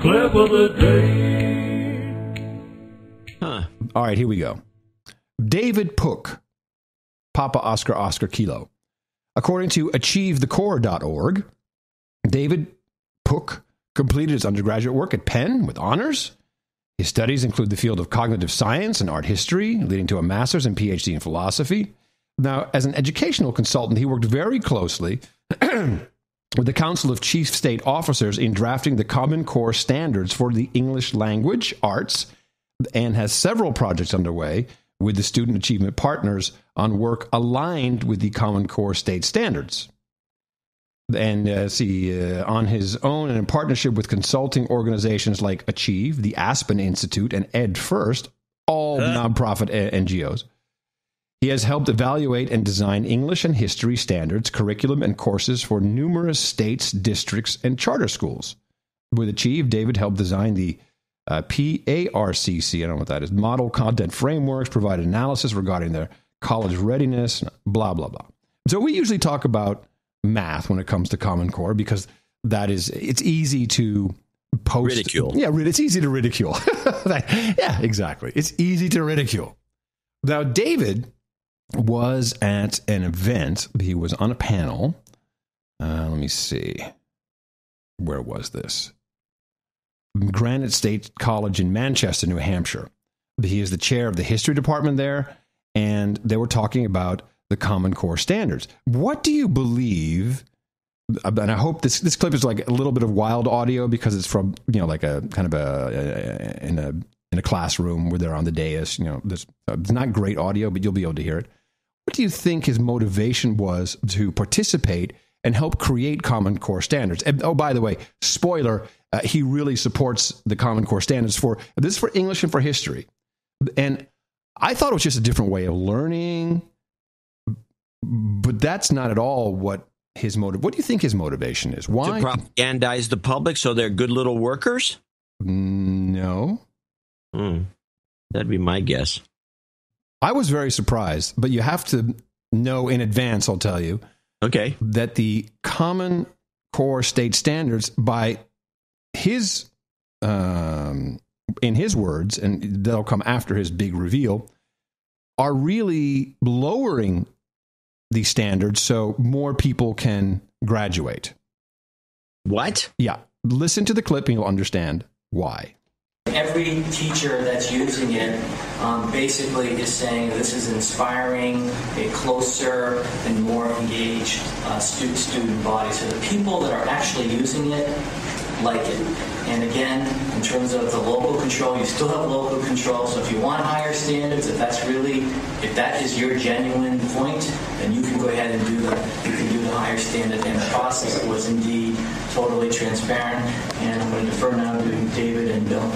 Clip of the day. All right, here we go. David Pook, Papa Oscar Kilo. According to AchieveTheCore.org, David Pook completed his undergraduate work at Penn with honors. His studies include the field of cognitive science and art history, leading to a master's and PhD in philosophy. Now, as an educational consultant, he worked very closely with the Council of Chief State Officers in drafting the Common Core standards for the English language, arts, and has several projects underway with the student achievement partners on work aligned with the Common Core state standards. And on his own and in partnership with consulting organizations like Achieve, the Aspen Institute, and Ed First, all nonprofit NGOs, he has helped evaluate and design English and history standards, curriculum, and courses for numerous states, districts, and charter schools. With Achieve, David helped design the PARCC, I don't know what that is, model content frameworks, provide analysis regarding their college readiness, blah, blah, blah. So we usually talk about math when it comes to Common Core because it's easy to post. Ridicule. Yeah, it's easy to ridicule. Yeah, exactly. It's easy to ridicule. Now, David was at an event. He was on a panel. Let me see. Where was this? Granite State College in Manchester, New Hampshire. He is the chair of the history department there, and they were talking about the Common Core standards. What do you believe? And I hope this clip is like a little bit of wild audio because it's from like a kind of in a classroom where they're on the dais. It's not great audio, but you'll be able to hear it. What do you think his motivation was to participate and help create Common Core standards? And, oh, by the way, spoiler. He really supports the Common Core standards this is for English and for history. And I thought it was just a different way of learning, but that's not at all what his motive. What do you think his motivation is? Why? To propagandize the public so they're good little workers? No. That'd be my guess. I was very surprised, but you have to know in advance, I'll tell you, okay, that the Common Core state standards by his, in his words, and that'll come after his big reveal, are really lowering the standards so more people can graduate. What? Yeah. Listen to the clip and you'll understand why. Every teacher that's using it basically is saying this is inspiring a closer and more engaged student body. So the people that are actually using it like it. And again, in terms of the local control, you still have local control. So if you want higher standards, if that is your genuine point, then you can go ahead and do the higher standard. And the process was indeed totally transparent. And I'm going to defer now to David and Bill.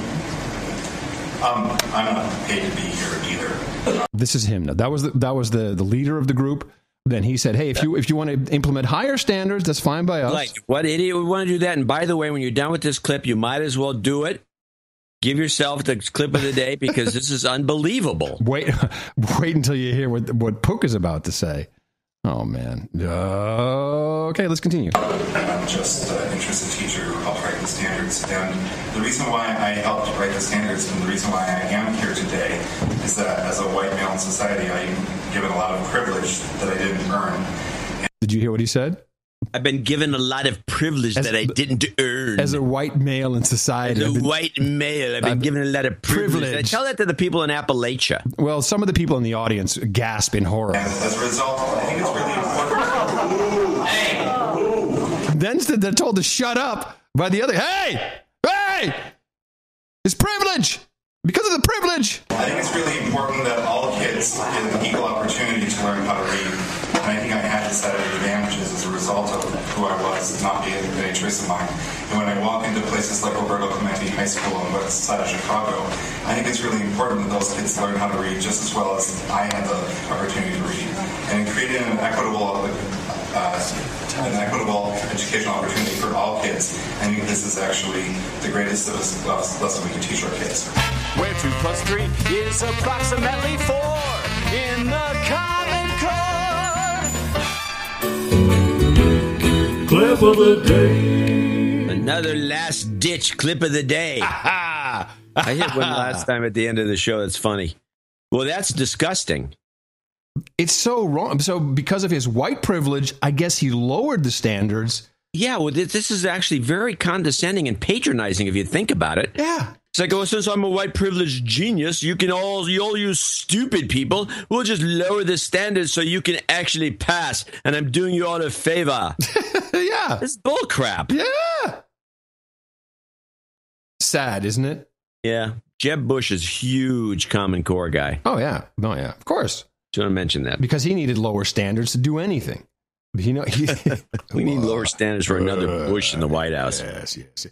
I'm not paid to be here either. This is him. Now, that was the leader of the group. Then he said, hey, if you want to implement higher standards, that's fine by us. Like, what idiot would want to do that? And by the way, when you're done with this clip, you might as well do it. Give yourself the clip of the day because this is unbelievable. Wait until you hear what Pook is about to say. Oh, man. Okay, let's continue. I'm just an interested teacher who helped write the standards. And the reason why I helped write the standards and the reason why I am here today is that as a white male in society, I'm given a lot of privilege that I didn't earn. Did you hear what he said? I've been given a lot of privilege that I didn't earn. As a white male in society. I've been given a lot of privilege. I tell that to the people in Appalachia. Well, some of the people in the audience gasp in horror. And as a result, I think it's really important. Then they're told to shut up by the other. Hey! It's privilege! Because of the privilege! I think it's really important that all kids get an equal opportunity to learn how to read. And I think I had a set of advantages as a result of who I was, not being any choice of mine. And when I walk into places like Roberto Clemente High School on the west side of Chicago, I think it's really important that those kids learn how to read just as well as I had the opportunity to read. And in creating an equitable educational opportunity for all kids, I think this is actually the greatest lesson we can teach our kids. Where 2 + 3 is approximately 4 in the Common Core. Clip of the day. Another last ditch clip of the day. I hit one last time at the end of the show. That's funny. Well, that's disgusting. It's so wrong. So because of his white privilege, I guess he lowered the standards. Yeah, well, this is actually very condescending and patronizing if you think about it. Yeah. It's like, oh, since I'm a white privileged genius, you all you stupid people, we'll just lower the standards so you can actually pass, and I'm doing you all a favor. Yeah. It's bullcrap. Yeah. Sad, isn't it? Yeah. Jeb Bush is huge Common Core guy. Oh, yeah. Oh, yeah. Of course. Just want to mention that. Because he needed lower standards to do anything. We need lower standards for another Bush in the White House. Yes.